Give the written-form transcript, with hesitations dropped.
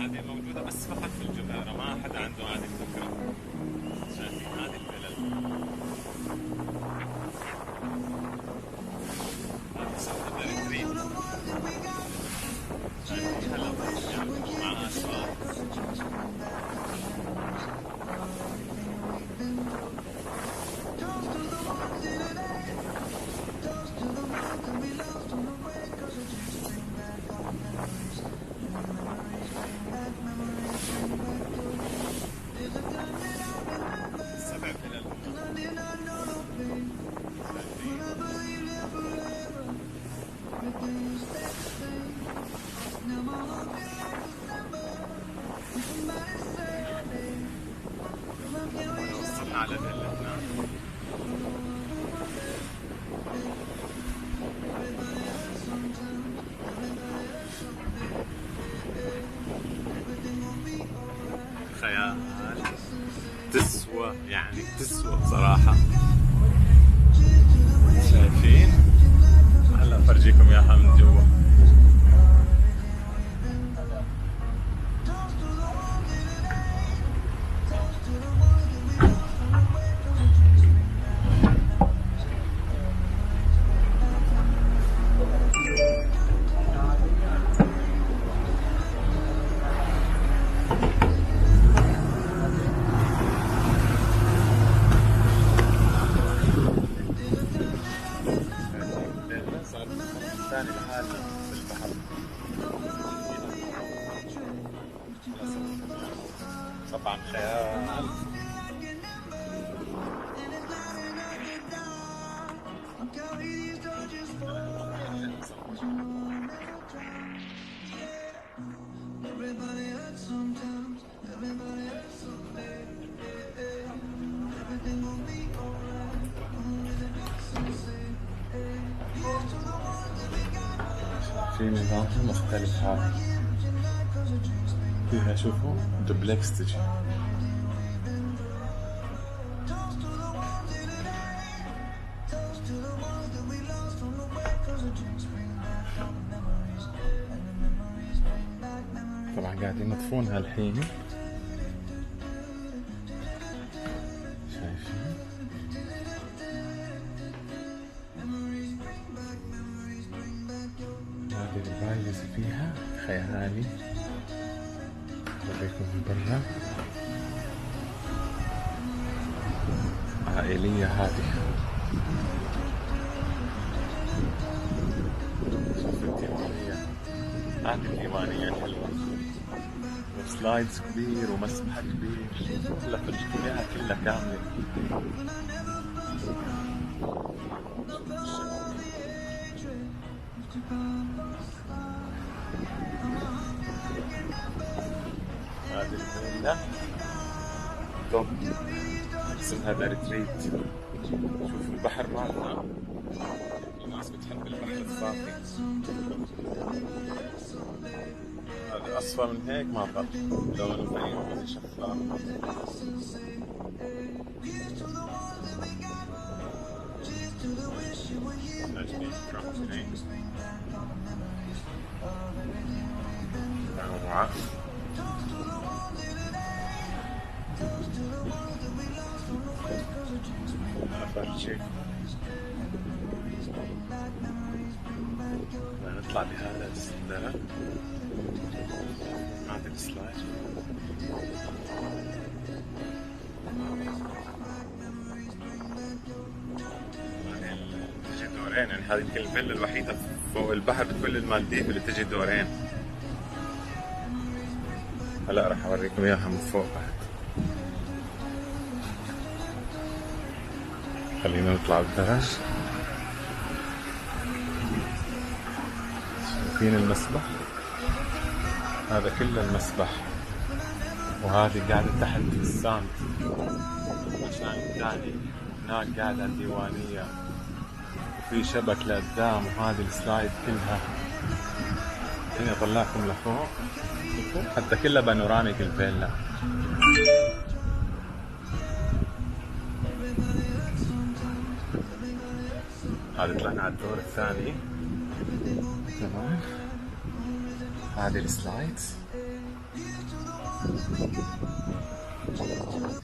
هذه موجودة بس فقط في الجزيرة، ما حدا عنده هذه الفكرة. شايفين هذه الفلل، هذه سوبر ريتريت. شايفين هلا يعني مع أشواط. سبع فلل. وصلنا على فيلتنا. خيال تسوى، يعني تسوى بصراحة. شايفين؟ هلا فرجيكم اياها من جوا. ثاني لحالنا بالبحر. طبعا خيال. في نظامها مختلف هذا، فيها شوفوا دوبلكس تجي. طبعا قاعدين ينظفونها الحين، شايفين؟ هذه الفايبز فيها خيالي. أوريكم من برا، عائلية هذه. شوفوا الديوانية، هذه الديوانية الحلوة، وسلايدز كبير ومسبح كبير. هلا فرجيكم اياها كلها كاملة. هذه الفيلا توب، اسمها ذا ريتريت. شوفوا البحر مالنا، الناس بتحب البحر الصافي. هذا أصفى من هيك ما ضل، لونه فيروزي شفاف. تنوعات. أفرجيكم. نطلع بهذا السندرة. هذا السلايد. تجي دورين، يعني هذه يمكن الفيلا الوحيدة فوق البحر بكل المالديف اللي تجي دورين. هلا راح اوريكم اياها من فوق بعد. خلينا نطلع بالدرج. شايفين المسبح؟ هذا كله المسبح، وهذه قاعدة تحت في الساند عشان قاعدة هناك قاعدة الديوانية، وفي شبك لقدام، وهذه السلايد كلها. هنا طلعكم لفوق، حتى كلها بانوراميك الفيلا. هذا طلعنا على الدور الثاني. تمام، هذه السلايدز.